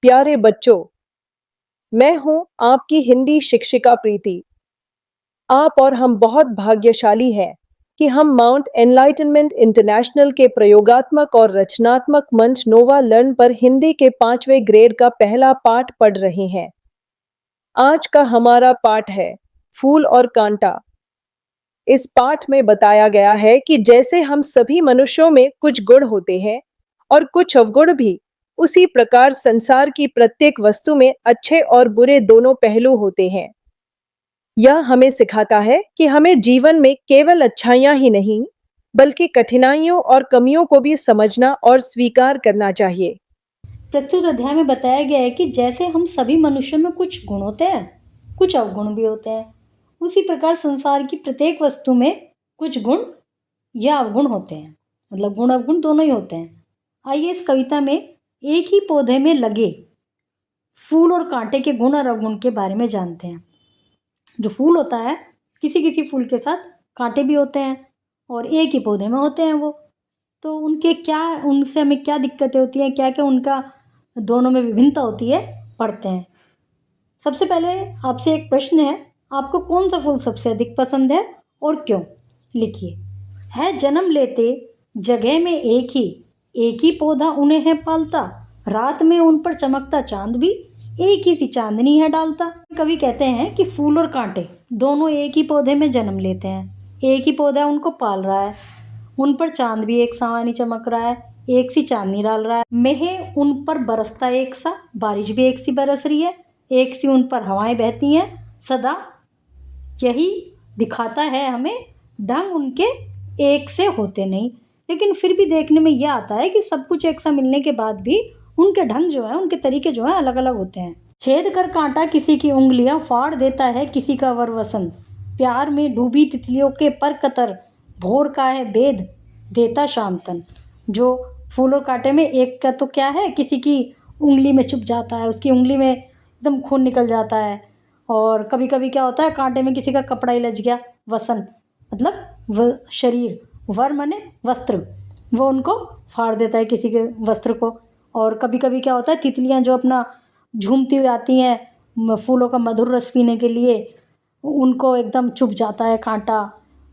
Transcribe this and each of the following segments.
प्यारे बच्चों, मैं हूं आपकी हिंदी शिक्षिका प्रीति। आप और हम बहुत भाग्यशाली हैं कि हम माउंट एनलाइटनमेंट इंटरनेशनल के प्रयोगात्मक और रचनात्मक मंच नोवा लर्न पर हिंदी के 5वें ग्रेड का पहला पाठ पढ़ रहे हैं। आज का हमारा पाठ है फूल और कांटा। इस पाठ में बताया गया है कि जैसे हम सभी मनुष्यों में कुछ गुण होते हैं और कुछ अवगुण भी, उसी प्रकार संसार की प्रत्येक वस्तु में अच्छे और बुरे दोनों पहलू होते हैं। यह हमें सिखाता है कि हमें जीवन में केवल अच्छाइयां ही नहीं, बल्कि कठिनाइयों और कमियों को भी समझना और स्वीकार करना चाहिए। प्रस्तुत अध्याय में बताया गया है कि जैसे हम सभी मनुष्यों में कुछ गुण होते हैं, कुछ अवगुण भी होते हैं, उसी प्रकार संसार की प्रत्येक वस्तु में कुछ गुण या अवगुण होते हैं। मतलब गुण अवगुण दोनों ही होते हैं। आइए इस कविता में एक ही पौधे में लगे फूल और कांटे के गुण और अवगुण के बारे में जानते हैं। जो फूल होता है, किसी किसी फूल के साथ कांटे भी होते हैं और एक ही पौधे में होते हैं वो। तो उनसे हमें क्या दिक्कतें होती हैं, क्या क्या उनका दोनों में विभिन्नता होती है, पढ़ते हैं। सबसे पहले आपसे एक प्रश्न है, आपको कौन सा फूल सबसे अधिक पसंद है और क्यों? लिखिए। है जन्म लेते जगह में एक ही पौधा उन्हें है पालता, रात में उन पर चमकता चांद भी एक ही सी चांदनी है डालता। कवि कहते हैं कि फूल और कांटे दोनों एक ही पौधे में जन्म लेते हैं, एक ही पौधा उनको पाल रहा है, उन पर चांद भी एक समान ही चमक रहा है, एक सी चांदनी डाल रहा है। मेह उन पर बरसता एक सा, बारिश भी एक सी बरस रही है, एक सी उन पर हवाएं बहती हैं सदा। यही दिखाता है हमें ढंग उनके एक से होते नहीं, लेकिन फिर भी देखने में यह आता है कि सब कुछ एक सा मिलने के बाद भी उनके ढंग जो है, उनके तरीके जो है अलग अलग होते हैं। छेद कर कांटा किसी की उंगलियां फाड़ देता है किसी का वर वसंत, प्यार में डूबी तितलियों के पर कतर, भोर का है भेद देता शाम तन। जो फूल और कांटे में एक का तो क्या है, किसी की उंगली में चुभ जाता है, उसकी उंगली में एकदम खून निकल जाता है। और कभी कभी क्या होता है, कांटे में किसी का कपड़ा ही लग गया, वसन मतलब शरीर, वर माने वस्त्र, वो उनको फाड़ देता है किसी के वस्त्र को। और कभी कभी क्या होता है, तितलियां जो अपना झूमती हुई आती हैं फूलों का मधुर रस पीने के लिए, उनको एकदम चुभ जाता है कांटा।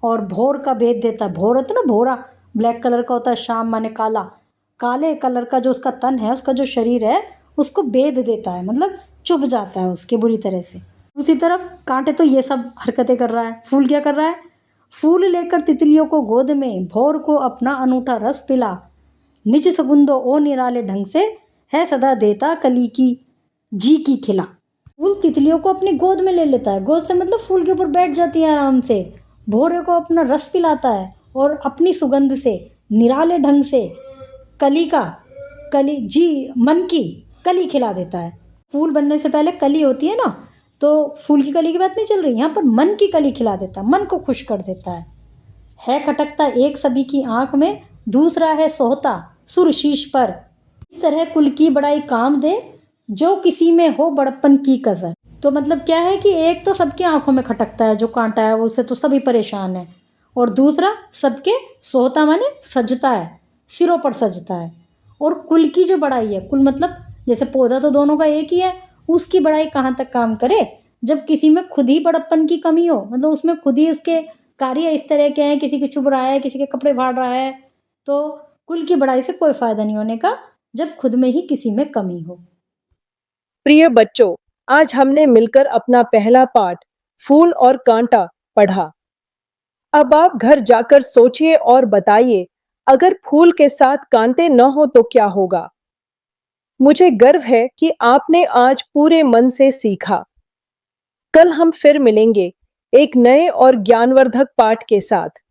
और भोर का भेद देता है, भोर होता है ना, भोरा ब्लैक कलर का होता है, शाम माने काला, काले कलर का जो उसका तन है, उसका जो शरीर है, उसको भेद देता है, मतलब चुभ जाता है उसके बुरी तरह से। दूसरी तरफ कांटे तो ये सब हरकतें कर रहा है, फूल क्या कर रहा है, फूल लेकर तितलियों को गोद में भोर को अपना अनूठा रस पिला, निज सगुंदो ओ निराले ढंग से, है सदा देता कली की जी की खिला। फूल तितलियों को अपनी गोद में ले लेता है, गोद से मतलब फूल के ऊपर बैठ जाती है आराम से, भोरे को अपना रस पिलाता है और अपनी सुगंध से निराले ढंग से कली जी मन की कली खिला देता है। फूल बनने से पहले कली होती है ना, तो फूल की कली की बात नहीं चल रही, यहाँ पर मन की कली खिला देता है, मन को खुश कर देता है खटकता एक सभी की आंख में, दूसरा है सोहता सुर शीश पर, इस तरह कुल की बड़ाई काम दे जो किसी में हो बड़प्पन की कसर। तो मतलब क्या है कि एक तो सबकी आंखों में खटकता है जो कांटा है, वो उससे तो सभी परेशान है, और दूसरा सबके सोहता माने सजता है, सिरों पर सजता है। और कुल की जो बड़ाई है, कुल मतलब जैसे पौधा तो दोनों का एक ही है, उसकी बड़ाई कहाँ तक काम करे जब किसी में खुद ही बड़प्पन की कमी हो, मतलब उसमें खुद ही उसके कार्य इस तरह के हैं, किसी के चुभ रहा है, किसी के कपड़े फाड़ रहा है, तो कुल की बड़ाई से कोई फायदा नहीं होने का जब खुद में ही किसी में कमी हो। प्रिय बच्चों, आज हमने मिलकर अपना पहला पाठ फूल और कांटा पढ़ा। अब आप घर जाकर सोचिए और बताइए, अगर फूल के साथ कांटे न हो तो क्या होगा। मुझे गर्व है कि आपने आज पूरे मन से सीखा। कल हम फिर मिलेंगे एक नए और ज्ञानवर्धक पाठ के साथ।